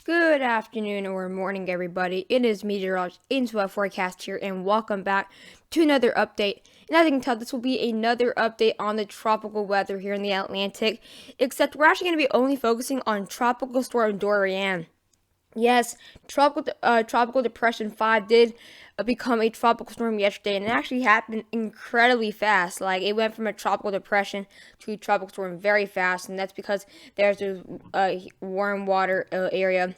Good afternoon or morning, everybody. It is meteorologist Ainswell Forecast here, and welcome back to another update. And as you can tell, this will be another update on the tropical weather here in the Atlantic, except we're actually going to be only focusing on Tropical Storm Dorian. Yes, Tropical Depression 5 did become a tropical storm yesterday, and it actually happened incredibly fast. Like, it went from a tropical depression to a tropical storm very fast, and that's because there's this warm water area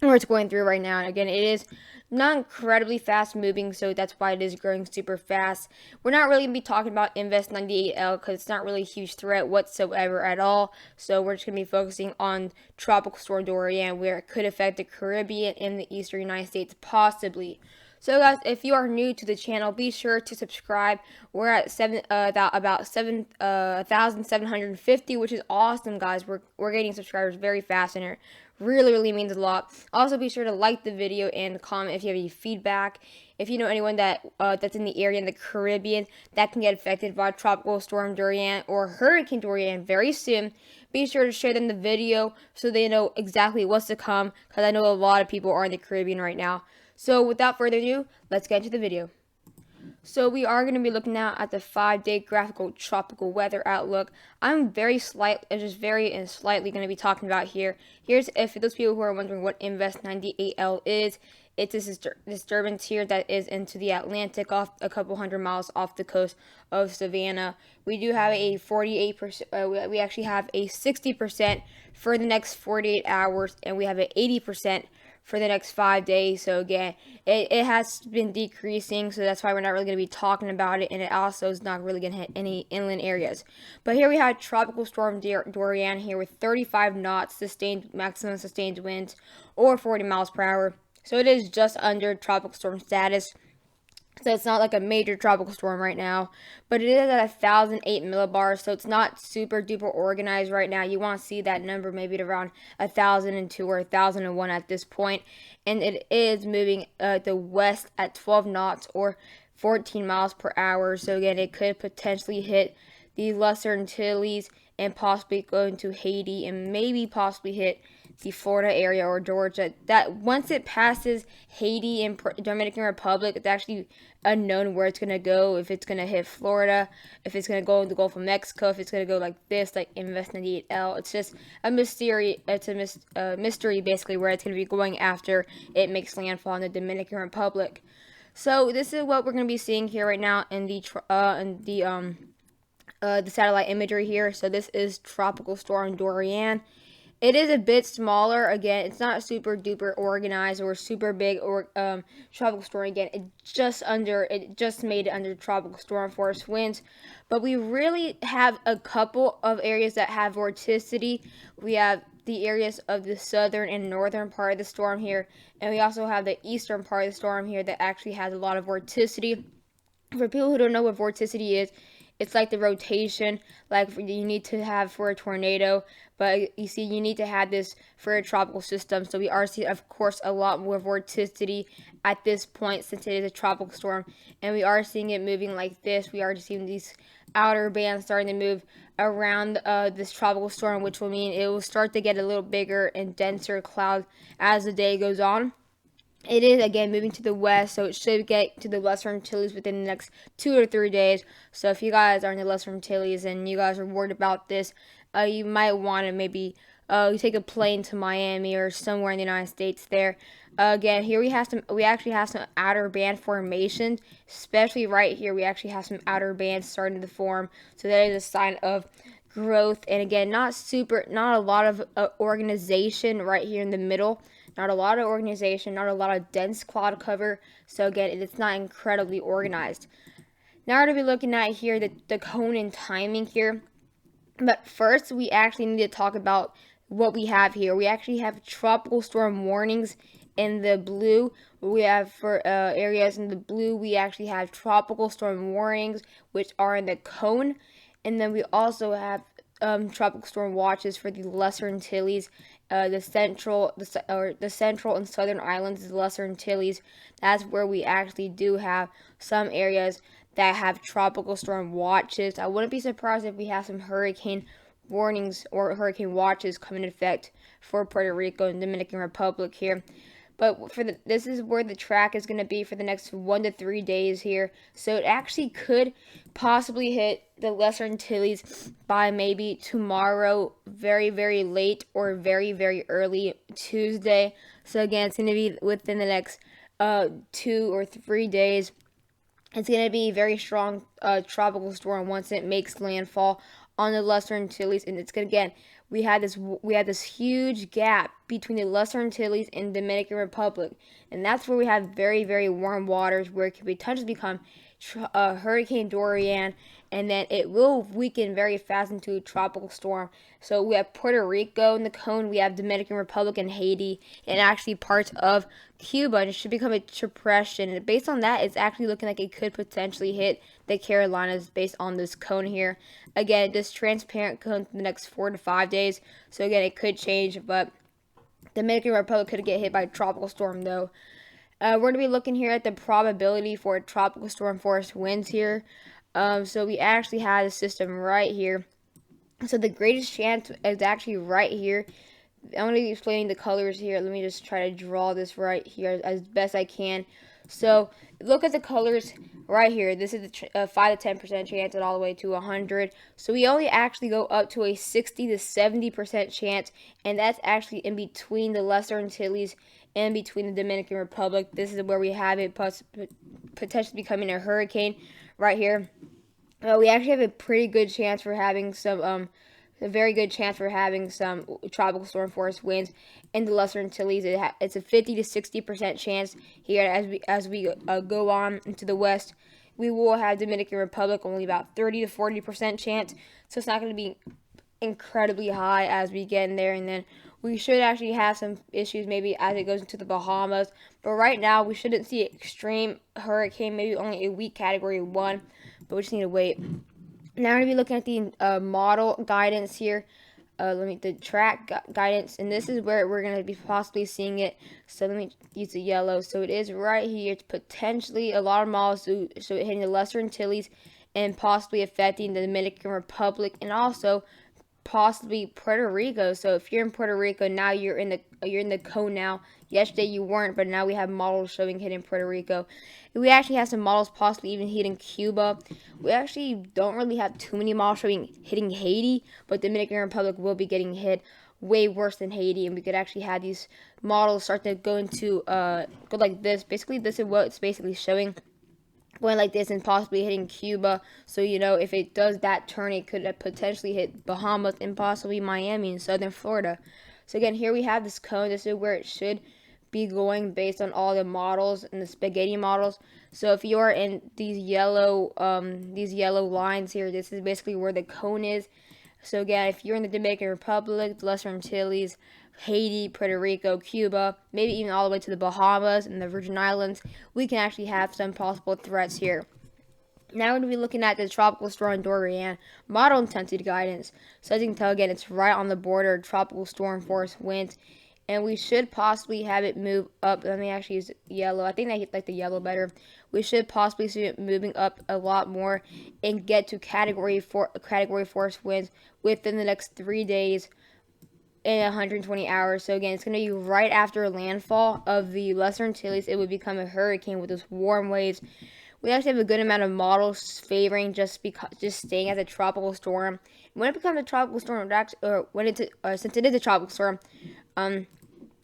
where it's going through right now. And again, it is not incredibly fast moving, so that's why it is growing super fast. We're not really going to be talking about Invest 98L because it's not really a huge threat whatsoever at all. So we're just going to be focusing on Tropical Storm Dorian, where it could affect the Caribbean and the eastern United States possibly. So guys, if you are new to the channel, be sure to subscribe. We're at about 7,750, which is awesome, guys. We're getting subscribers very fast, and it really means a lot. Also, be sure to like the video and comment if you have any feedback. If you know anyone that's in the area in the Caribbean that can get affected by Tropical Storm Dorian or Hurricane Dorian very soon, be sure to share them the video so they know exactly what's to come, because I know a lot of people are in the Caribbean right now. So without further ado, let's get into the video. So we are going to be looking now at the 5-day graphical tropical weather outlook. I'm very slightly going to be talking about here. Here's, if for those people who are wondering what Invest 98L is, it's this disturbance here that is into the Atlantic, off a couple hundred miles off the coast of Savannah. We do have a 48%, we actually have a 60% for the next 48 hours, and we have an 80% for the next 5 days. So again, it has been decreasing, so that's why we're not really going to be talking about it, and it also is not really going to hit any inland areas. But here we have Tropical Storm Dorian here with 35 knots maximum sustained winds, or 40 miles per hour. So it is just under tropical storm status. So it's not like a major tropical storm right now, but it is at 1,008 millibars, so it's not super duper organized right now. You want to see that number maybe at around 1,002 or 1,001 at this point, and it is moving the west at 12 knots or 14 miles per hour. So again, it could potentially hit the Lesser Antilles and possibly go into Haiti and maybe possibly hit the Florida area or Georgia. That once it passes Haiti and Dominican Republic, it's actually unknown where it's going to go. If it's going to hit Florida, if it's going to go in the Gulf of Mexico, if it's going to go like this, like Invest 98L. It's just a mystery. It's a mystery basically where it's going to be going after it makes landfall in the Dominican Republic. So this is what we're going to be seeing here right now in the satellite imagery here. So this is Tropical Storm Dorian. It is a bit smaller. Again, it's not super duper organized or super big or tropical storm. Again, it just made it under tropical storm force winds. But we really have a couple of areas that have vorticity. We have the areas of the southern and northern part of the storm here, and we also have the eastern part of the storm here that actually has a lot of vorticity. For people who don't know what vorticity is, it's like the rotation like you need to have for a tornado, but you see you need to have this for a tropical system. So we are seeing, of course, a lot more vorticity at this point since it is a tropical storm, and we are seeing it moving like this. We are seeing these outer bands starting to move around this tropical storm, which will mean it will start to get a little bigger and denser cloud as the day goes on. It is, again, moving to the west, so it should get to the Lesser Antilles within the next 2 or 3 days. So if you guys are in the Lesser Antilles and you guys are worried about this, you might want to maybe take a plane to Miami or somewhere in the United States there. Again, here we actually have some outer band formation, especially right here. We actually have some outer bands starting to form, so that is a sign of growth. And again, not a lot of organization right here in the middle. Not a lot of organization, not a lot of dense cloud cover. So again, it's not incredibly organized. Now we're going to be looking at here the cone and timing here. But first, we actually need to talk about what we have here. We actually have tropical storm warnings in the blue. We have for areas in the blue, we actually have tropical storm warnings, which are in the cone. And then we also have tropical storm watches for the Lesser Antilles, the central and southern islands of the Lesser Antilles. That's where we actually do have some areas that have tropical storm watches. I wouldn't be surprised if we have some hurricane warnings or hurricane watches come into effect for Puerto Rico and Dominican Republic here. But this is where the track is going to be for the next 1 to 3 days here. So it actually could possibly hit the Lesser Antilles by maybe tomorrow, very, very late, or very, very early Tuesday. So again, it's going to be within the next 2 or 3 days. It's going to be a very strong tropical storm once it makes landfall on the Lesser Antilles, and it's going to, again, we had this huge gap between the Lesser Antilles and Dominican Republic, and that's where we have very, very warm waters where it could potentially become Hurricane Dorian, and then it will weaken very fast into a tropical storm. So we have Puerto Rico in the cone, we have Dominican Republic and Haiti, and actually parts of Cuba, and it should become a depression. And based on that, it's actually looking like it could potentially hit the Carolinas based on this cone here. Again, this transparent cone in the next 4 to 5 days. So again, it could change, but the Dominican Republic could get hit by a tropical storm though. We're going to be looking here at the probability for tropical storm force winds here. So we actually have the system right here. So the greatest chance is actually right here. I'm going to be explaining the colors here. Let me just try to draw this right here as best I can. So look at the colors right here. This is a 5 to 10% chance and all the way to 100. So we only actually go up to a 60 to 70% chance, and that's actually in between the Lesser Antilles and between the Dominican Republic. This is where we have it potentially becoming a hurricane right here. We actually have a pretty good chance for having some a very good chance for having some tropical storm force winds in the Lesser Antilles. It's a 50 to 60% chance here as we go on into the west. We will have Dominican Republic only about 30 to 40% chance, so it's not going to be incredibly high as we get in there, and then we should actually have some issues maybe as it goes into the Bahamas. But right now, we shouldn't see extreme hurricane, maybe only a weak category 1, but we just need to wait. Now we're going to be looking at the model guidance here. The track guidance, and this is where we're going to be possibly seeing it. So let me use the yellow. So it is right here. It's potentially a lot of models, so hitting the Lesser Antilles and possibly affecting the Dominican Republic and also possibly Puerto Rico. So if you're in Puerto Rico now, you're in the cone now. Yesterday you weren't, but now we have models showing hitting Puerto Rico. And we actually have some models possibly even hitting Cuba. We actually don't really have too many models showing hitting Haiti, but Dominican Republic will be getting hit way worse than Haiti, and we could actually have these models start to go into go like this. Basically, this is what it's basically showing. Going like this and possibly hitting Cuba. So, if it does that turn, it could potentially hit Bahamas and possibly Miami and southern Florida. So again, here we have this cone. This is where it should be going based on all the models and the spaghetti models. So if you are in these yellow lines here, this is basically where the cone is. So again, if you're in the Dominican Republic, the Lesser Antilles, Haiti, Puerto Rico, Cuba, maybe even all the way to the Bahamas and the Virgin Islands, we can actually have some possible threats here. Now we're going to be looking at the tropical storm Dorian model intensity guidance. So as you can tell, again, it's right on the border of tropical storm force winds, and we should possibly have it move up. Let me actually use yellow. I think I like the yellow better. We should possibly see it moving up a lot more and get to category force winds within the next 3 days in 120 hours. So again, it's going to be right after landfall of the Lesser Antilles. It would become a hurricane with those warm waves. We actually have a good amount of models favoring just staying as a tropical storm. When it becomes a tropical storm, since it is a tropical storm,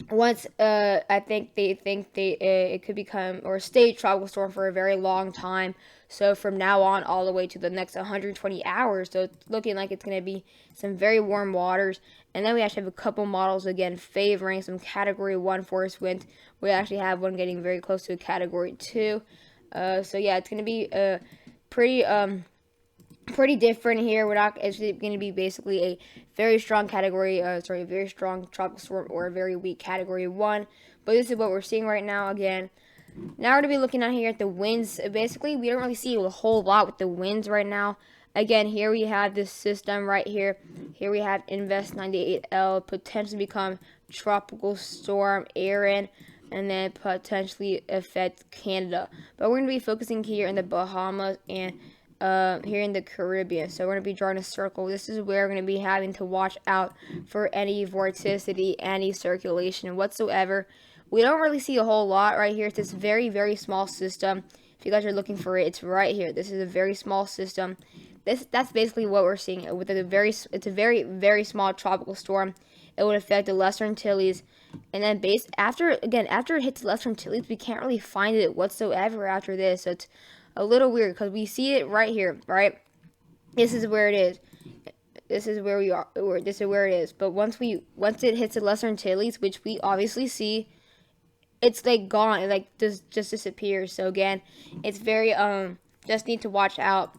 once I think it could become or stay tropical storm for a very long time. So from now on, all the way to the next 120 hours. So it's looking like it's going to be some very warm waters. And then we actually have a couple models again favoring some Category 1 force winds. We actually have one getting very close to a Category 2. So yeah, it's going to be pretty different here. It's going to be basically a very strong a very strong tropical storm or a very weak Category 1. But this is what we're seeing right now again. Now we're going to be looking at here at the winds. Basically, we don't really see a whole lot with the winds right now. Again, here we have this system right here. Here we have Invest 98L, potentially become Tropical Storm Aaron, and then potentially affect Canada. But we're going to be focusing here in the Bahamas and here in the Caribbean. So we're going to be drawing a circle. This is where we're going to be having to watch out for any vorticity, any circulation whatsoever. We don't really see a whole lot right here. It's this very, very small system. If you guys are looking for it, it's right here. This is a very small system. That's basically what we're seeing. With it's a very, very small tropical storm. It would affect the Lesser Antilles, and then after it hits the Lesser Antilles, we can't really find it whatsoever after this. So it's a little weird because we see it right here, right? This is where it is. This is where we are. This is where it is. But once it hits the Lesser Antilles, which we obviously see, it's like gone. It like just disappears. So again, it's very just need to watch out.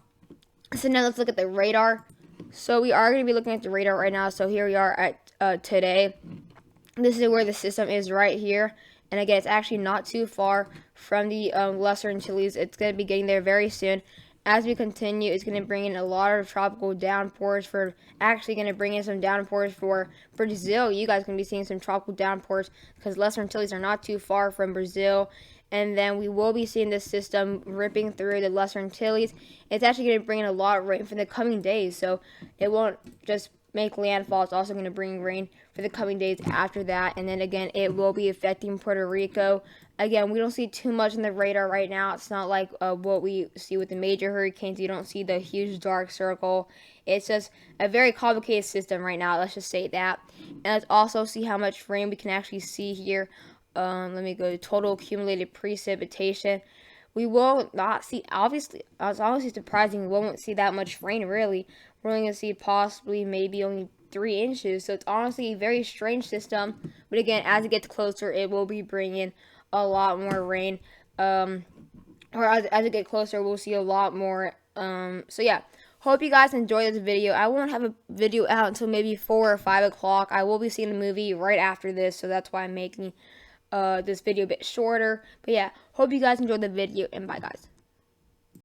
So now let's look at the radar. So we are going to be looking at the radar right now. So here we are at today. This is where the system is right here. And again, it's actually not too far from the Lesser Antilles. It's going to be getting there very soon. As we continue, it's going to bring in a lot of tropical downpours. Actually going to bring in some downpours for Brazil. You guys can be seeing some tropical downpours because Lesser Antilles are not too far from Brazil. And then we will be seeing this system ripping through the Lesser Antilles. It's actually going to bring in a lot of rain for the coming days. So it won't just make landfall. It's also going to bring rain for the coming days after that. And then again, it will be affecting Puerto Rico. Again, we don't see too much in the radar right now. It's not like what we see with the major hurricanes. You don't see the huge dark circle. It's just a very complicated system right now. Let's just say that. And let's also see how much rain we can actually see here. Let me go to total accumulated precipitation. We will not see, obviously, it's honestly surprising we won't see that much rain, really. We're only going to see possibly maybe only 3 inches. So it's honestly a very strange system. But again, as it gets closer, it will be bringing a lot more rain. Or as it gets closer, we'll see a lot more. So yeah, hope you guys enjoyed this video. I won't have a video out until maybe 4 or 5 o'clock. I will be seeing a movie right after this. So that's why I'm making this video a bit shorter. But yeah, hope you guys enjoyed the video, and bye guys.